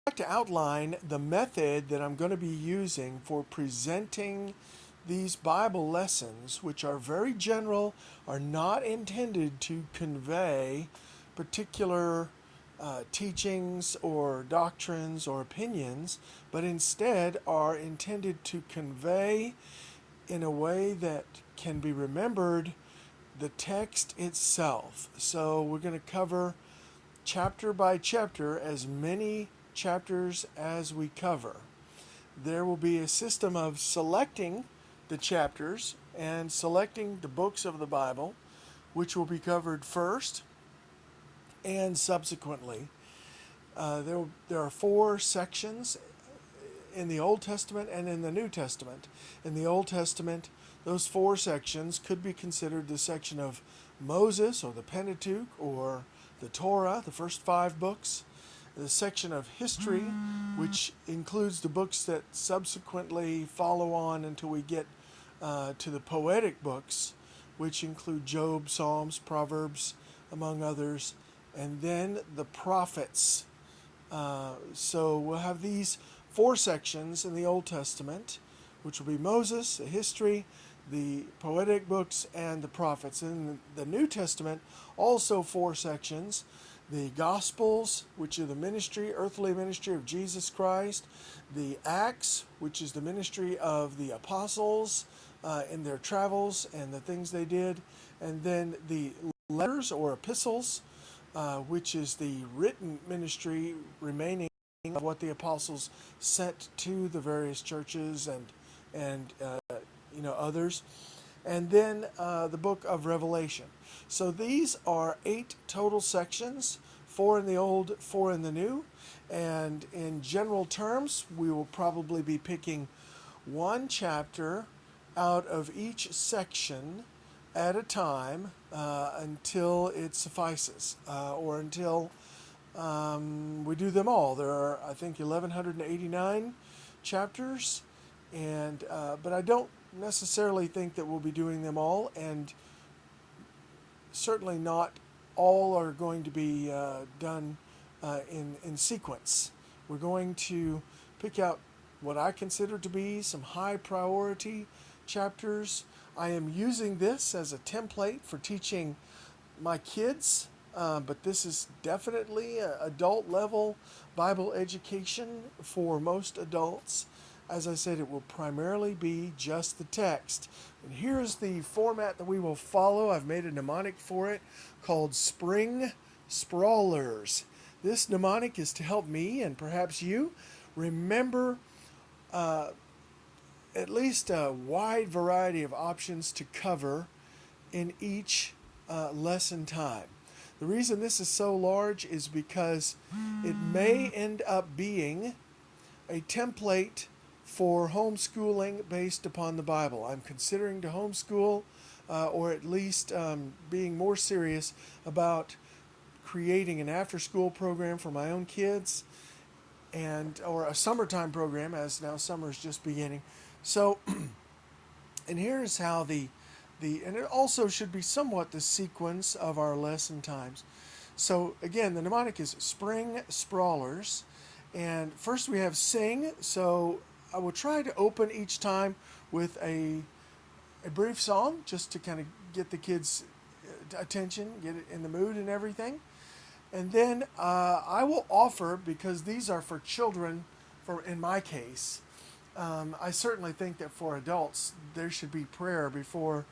I'd like to outline the method that I'm going to be using for presenting these Bible lessons, which are very general, are not intended to convey particular teachings or doctrines or opinions, but instead are intended to convey in a way that can be remembered the text itself. So we're going to cover chapter by chapter, as many chapters as we cover. There will be a system of selecting the chapters and selecting the books of the Bible, which will be covered first and subsequently. There are four sections in the Old Testament and in the New Testament. In the Old Testament, those four sections could be considered the section of Moses, or the Pentateuch, or the Torah, the first five books. The section of history, which includes the books that subsequently follow on until we get to the poetic books, which include Job, Psalms, Proverbs, among others, and then the prophets. So we'll have these four sections in the Old Testament, which will be Moses, the history, the poetic books, and the prophets. In the New Testament, also four sections: the Gospels, which are the ministry, earthly ministry of Jesus Christ; the Acts, which is the ministry of the apostles in their travels and the things they did; and then the letters or epistles, which is the written ministry remaining of what the apostles sent to the various churches and others, and then the book of Revelation. So these are 8 total sections, 4 in the Old, 4 in the New, and in general terms, we will probably be picking one chapter out of each section at a time until it suffices, or until we do them all. There are, I think, 1,189 chapters, and but I don't necessarily think that we'll be doing them all, and certainly not all are going to be done in sequence. We're going to pick out what I consider to be some high priority chapters. I am using this as a template for teaching my kids, but this is definitely adult level Bible education for most adults. As I said, it will primarily be just the text. And here's the format that we will follow. I've made a mnemonic for it called Spring Sprawlers. This mnemonic is to help me, and perhaps you, remember at least a wide variety of options to cover in each lesson time. The reason this is so large is because it may end up being a template for homeschooling based upon the Bible. I'm considering to homeschool, or at least being more serious about creating an after-school program for my own kids, or a summertime program, as now summer is just beginning. So, and here's how and it also should be somewhat the sequence of our lesson times. So again, the mnemonic is Spring Sprawlers, and first we have sing. So I will try to open each time with a brief song, just to kind of get the kids' attention, get it in the mood and everything. And then I will offer, because these are for children, in my case, I certainly think that for adults there should be prayer before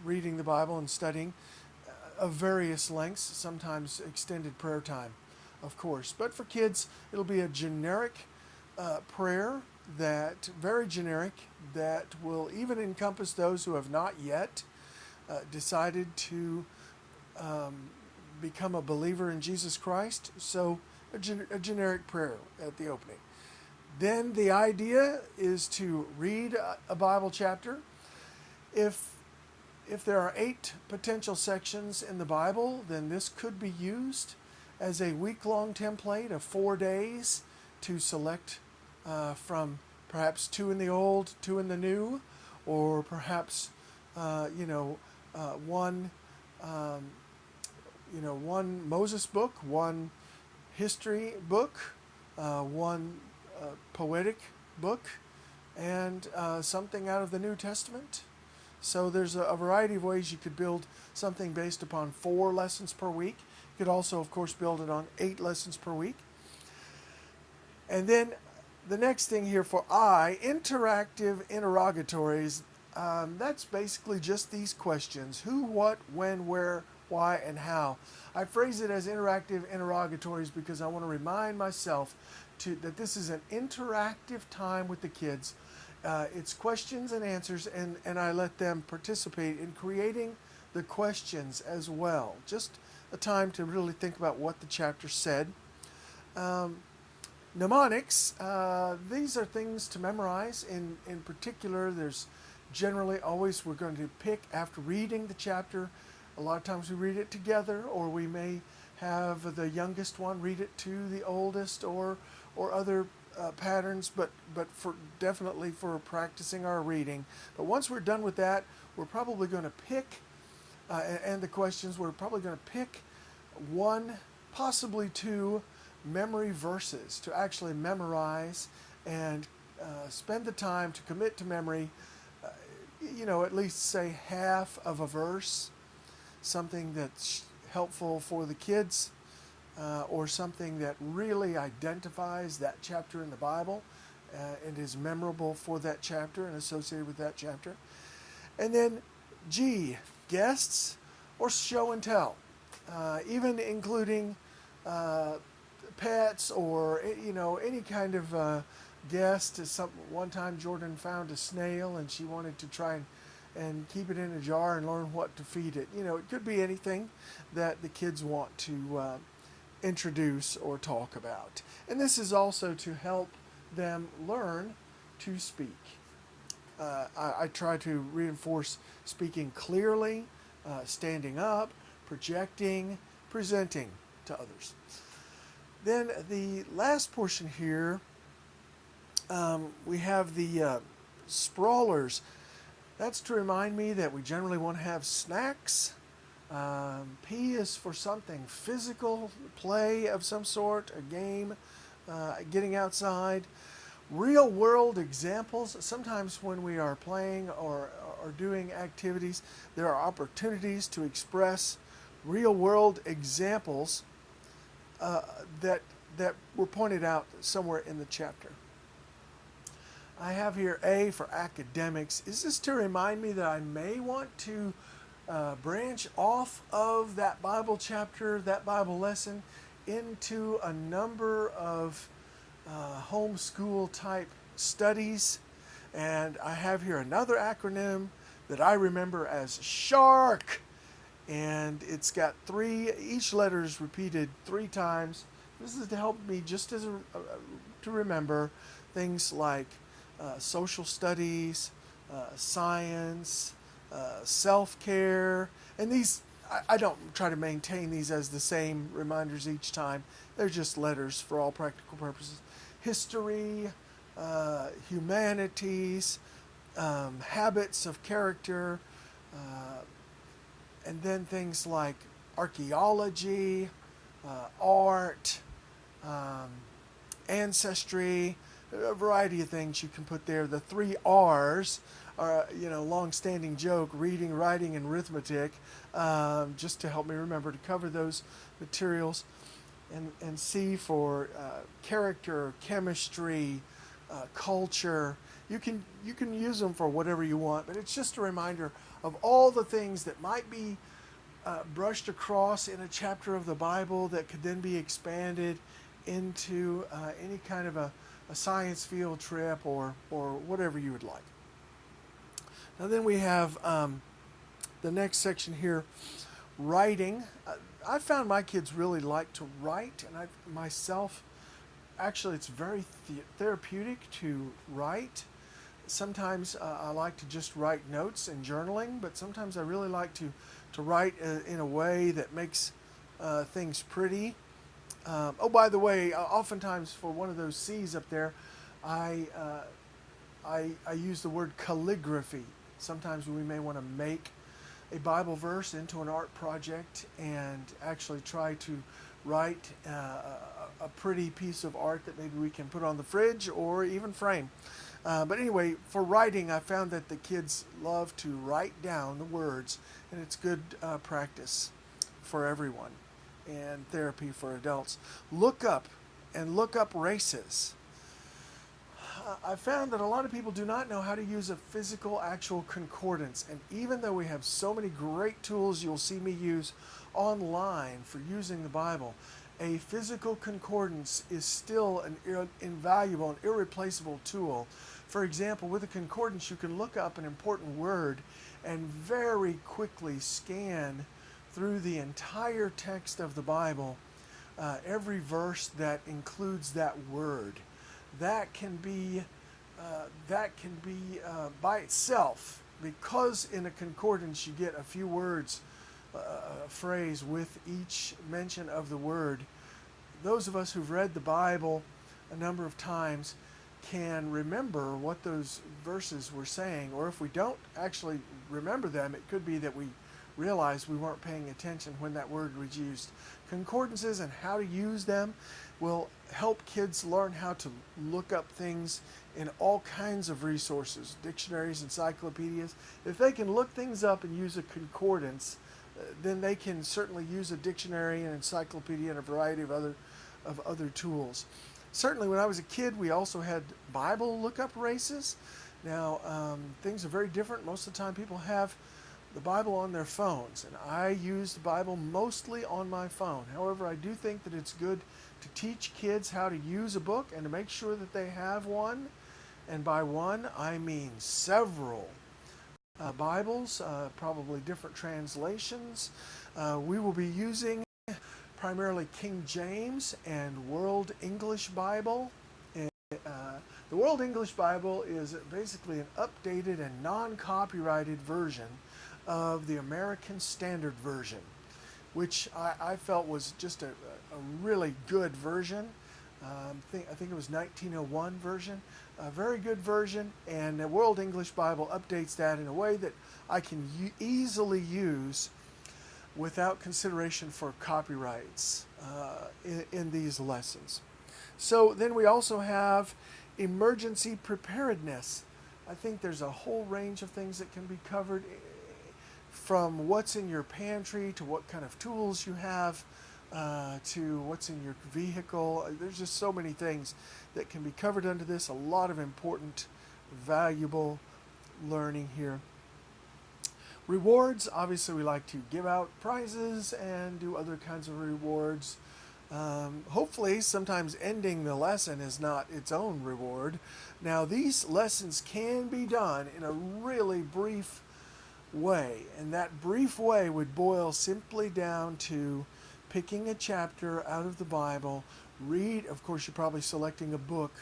reading the Bible and studying, of various lengths, sometimes extended prayer time, of course. But for kids, it'll be a generic prayer, very generic, that will even encompass those who have not yet decided to become a believer in Jesus Christ. So a generic prayer at the opening. Then the idea is to read a Bible chapter. If there are 8 potential sections in the Bible, then this could be used as a week-long template of 4 days to select from perhaps 2 in the Old, 2 in the New, or perhaps one Moses book, one history book, one poetic book, and something out of the New Testament. So there's a variety of ways you could build something based upon 4 lessons per week. You could also, of course, build it on 8 lessons per week. And then the next thing here for interactive interrogatories, that's basically just these questions: who, what, when, where, why, and how. I phrase it as interactive interrogatories because I want to remind myself that this is an interactive time with the kids. It's questions and answers, and I let them participate in creating the questions as well. Just a time to really think about what the chapter said. Mnemonics, these are things to memorize. In particular, there's generally always, we're going to pick after reading the chapter. A lot of times we read it together, or we may have the youngest one read it to the oldest, or other patterns, but definitely for practicing our reading. But once we're done with that, we're probably going to pick, and the questions, we're probably going to pick 1, possibly 2 memory verses to actually memorize and spend the time to commit to memory, at least say half of a verse, something that's helpful for the kids, or something that really identifies that chapter in the Bible and is memorable for that chapter and associated with that chapter. And then G, guests or show and tell, even including pets or any kind of guest. One time Jordan found a snail and she wanted to try and keep it in a jar and learn what to feed it. It could be anything that the kids want to introduce or talk about. And this is also to help them learn to speak. I try to reinforce speaking clearly, standing up, projecting, presenting to others. Then the last portion here, we have the Sprawlers. That's to remind me that we generally want to have snacks. P is for something physical, play of some sort, a game, getting outside. Real world examples. Sometimes when we are playing or doing activities, there are opportunities to express real world examples that were pointed out somewhere in the chapter. I have here A for academics. Is this to remind me that I may want to branch off of that Bible chapter, that Bible lesson, into a number of homeschool type studies? And I have here another acronym that I remember as SHARK. And it's got each letter is repeated 3 times. This is to help me just as to remember things like social studies, science, self-care. And these, I don't try to maintain these as the same reminders each time. They're just letters for all practical purposes. History, humanities, habits of character, and then things like archaeology, art, ancestry, a variety of things you can put there. The 3 R's are, long-standing joke: reading, writing, and arithmetic, just to help me remember to cover those materials. And C for character, chemistry, culture. You can use them for whatever you want, but it's just a reminder of all the things that might be brushed across in a chapter of the Bible that could then be expanded into any kind of a science field trip or whatever you would like. Now then we have the next section here, writing. I found my kids really like to write, and actually it's very therapeutic to write. Sometimes I like to just write notes and journaling, but sometimes I really like to write in a way that makes things pretty. By the way, oftentimes for one of those C's up there, I use the word calligraphy. Sometimes we may want to make a Bible verse into an art project and actually try to write a pretty piece of art that maybe we can put on the fridge or even frame. But anyway, for writing, I found that the kids love to write down the words, and it's good practice for everyone and therapy for adults. Look up races. I found that a lot of people do not know how to use a physical, actual concordance. And even though we have so many great tools you'll see me use online for using the Bible, a physical concordance is still an invaluable and irreplaceable tool. For example, with a concordance, you can look up an important word and very quickly scan through the entire text of the Bible, every verse that includes that word. That can be by itself, because in a concordance you get a few words, a phrase with each mention of the word. Those of us who've read the Bible a number of times can remember what those verses were saying, or if we don't actually remember them, it could be that we realized we weren't paying attention when that word was used. Concordances and how to use them will help kids learn how to look up things in all kinds of resources, dictionaries, encyclopedias. If they can look things up and use a concordance, then they can certainly use a dictionary and encyclopedia and a variety of other tools. Certainly when I was a kid, we also had Bible lookup races. Now, things are very different. Most of the time people have the Bible on their phones, and I use the Bible mostly on my phone. However, I do think that it's good to teach kids how to use a book and to make sure that they have one. And by one, I mean several Bibles, probably different translations. We will be using primarily King James and World English Bible. The World English Bible is basically an updated and non-copyrighted version of the American Standard Version, which I felt was just a really good version. I think it was 1901 version, a very good version, and the World English Bible updates that in a way that I can easily use without consideration for copyrights in these lessons. So then we also have emergency preparedness. I think there's a whole range of things that can be covered, from what's in your pantry to what kind of tools you have, to what's in your vehicle. There's just so many things that can be covered under this. A lot of important, valuable learning here. Rewards, obviously we like to give out prizes and do other kinds of rewards. Hopefully sometimes ending the lesson is not its own reward. Now these lessons can be done in a really brief way, and that brief way would boil simply down to picking a chapter out of the Bible. Read, of course you're probably selecting a book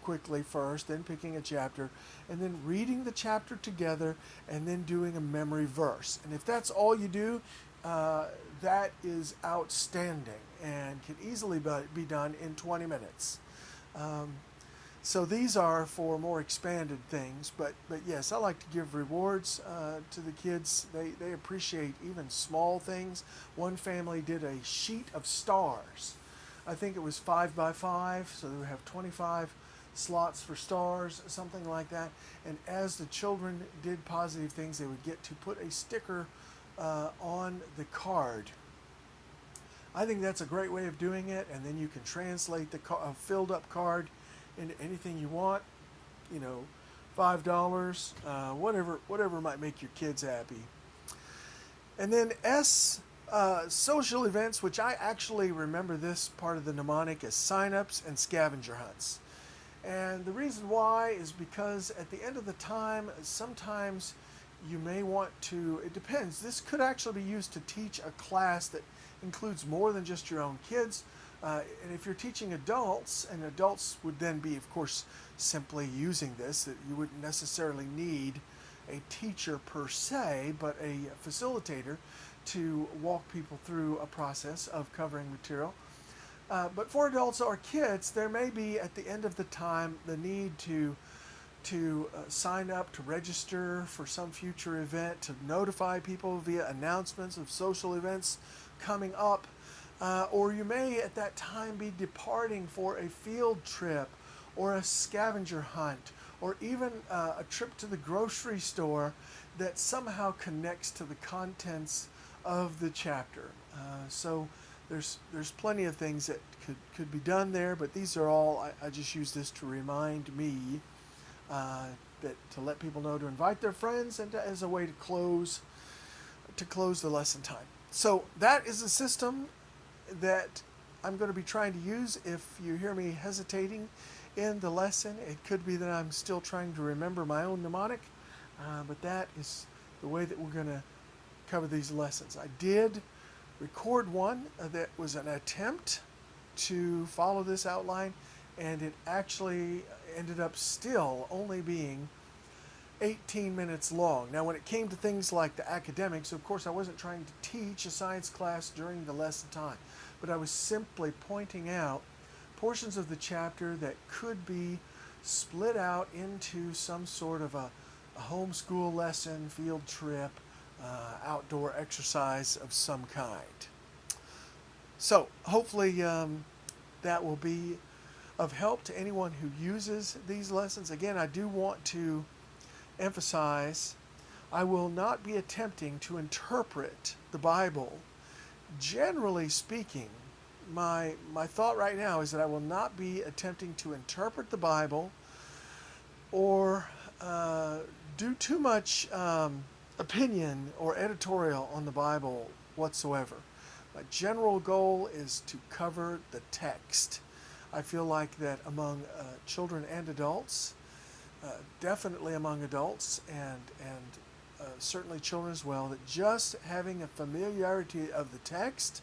quickly first, then picking a chapter, and then reading the chapter together, and then doing a memory verse. And if that's all you do, that is outstanding and can easily be done in 20 minutes. So these are for more expanded things, but yes, I like to give rewards to the kids. They appreciate even small things. One family did a sheet of stars. I think it was 5 by 5, so they would have 25 slots for stars, something like that. And as the children did positive things, they would get to put a sticker on the card. I think that's a great way of doing it, and then you can translate the filled up card into anything you want, you know, $5, whatever might make your kids happy. And then social events, which I actually remember this part of the mnemonic as sign-ups and scavenger hunts. And the reason why is because at the end of the time, sometimes you may want to, it depends, this could actually be used to teach a class that includes more than just your own kids. And if you're teaching adults, and adults would then be, of course, simply using this, that you wouldn't necessarily need a teacher per se, but a facilitator to walk people through a process of covering material. But for adults or kids, there may be at the end of the time the need to sign up, to register for some future event, to notify people via announcements of social events coming up. or you may at that time be departing for a field trip or a scavenger hunt or even a trip to the grocery store that somehow connects to the contents of the chapter. So there's plenty of things that could be done there, but these are all, I just use this to remind me that to let people know to invite their friends and as a way to close the lesson time. So that is a system that I'm going to be trying to use. If you hear me hesitating in the lesson, it could be that I'm still trying to remember my own mnemonic, but that is the way that we're going to cover these lessons. I did record one that was an attempt to follow this outline, and it actually ended up still only being 18 minutes long. Now, when it came to things like the academics, of course, I wasn't trying to teach a science class during the lesson time, but I was simply pointing out portions of the chapter that could be split out into some sort of a homeschool lesson, field trip, outdoor exercise of some kind. So hopefully that will be of help to anyone who uses these lessons. Again, I do want to emphasize, I will not be attempting to interpret the Bible. Generally speaking, my thought right now is that I will not be attempting to interpret the Bible or do too much opinion or editorial on the Bible whatsoever. My general goal is to cover the text. I feel like that among children and adults, definitely among adults and certainly children as well, that just having a familiarity of the text,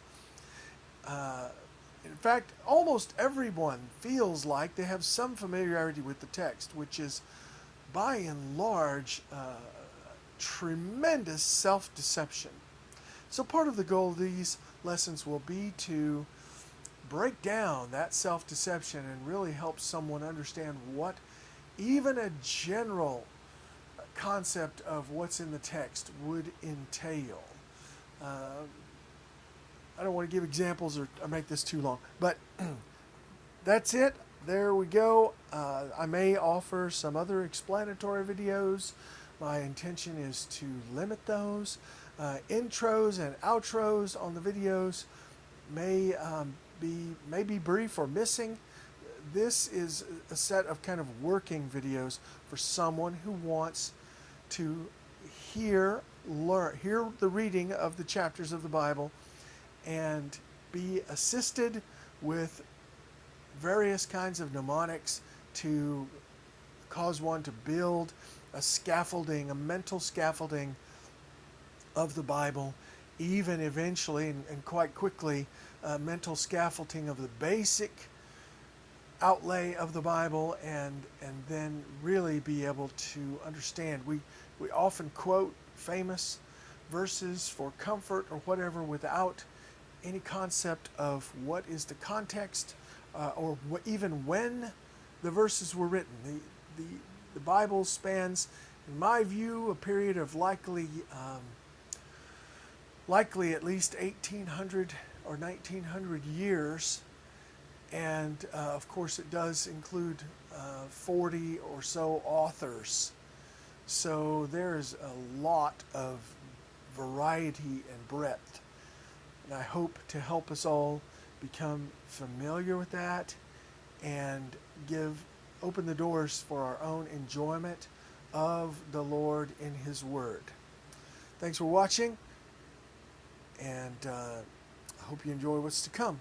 in fact, almost everyone feels like they have some familiarity with the text, which is by and large tremendous self-deception. So part of the goal of these lessons will be to break down that self-deception and really help someone understand what even a general concept of what's in the text would entail. I don't want to give examples or make this too long, but that's it. There we go. I may offer some other explanatory videos. My intention is to limit those. Intros and outros on the videos may be brief or missing. This is a set of kind of working videos for someone who wants to hear the reading of the chapters of the Bible and be assisted with various kinds of mnemonics to cause one to build a scaffolding, a mental scaffolding of the Bible, even eventually and quite quickly, mental scaffolding of the basic outlay of the Bible, and then really be able to understand. We often quote famous verses for comfort or whatever without any concept of what is the context or even when the verses were written. The Bible spans, in my view, a period of likely at least 1800 or 1900 years. And of course it does include 40 or so authors. So there is a lot of variety and breadth. And I hope to help us all become familiar with that and open the doors for our own enjoyment of the Lord in His Word. Thanks for watching, and I hope you enjoy what's to come.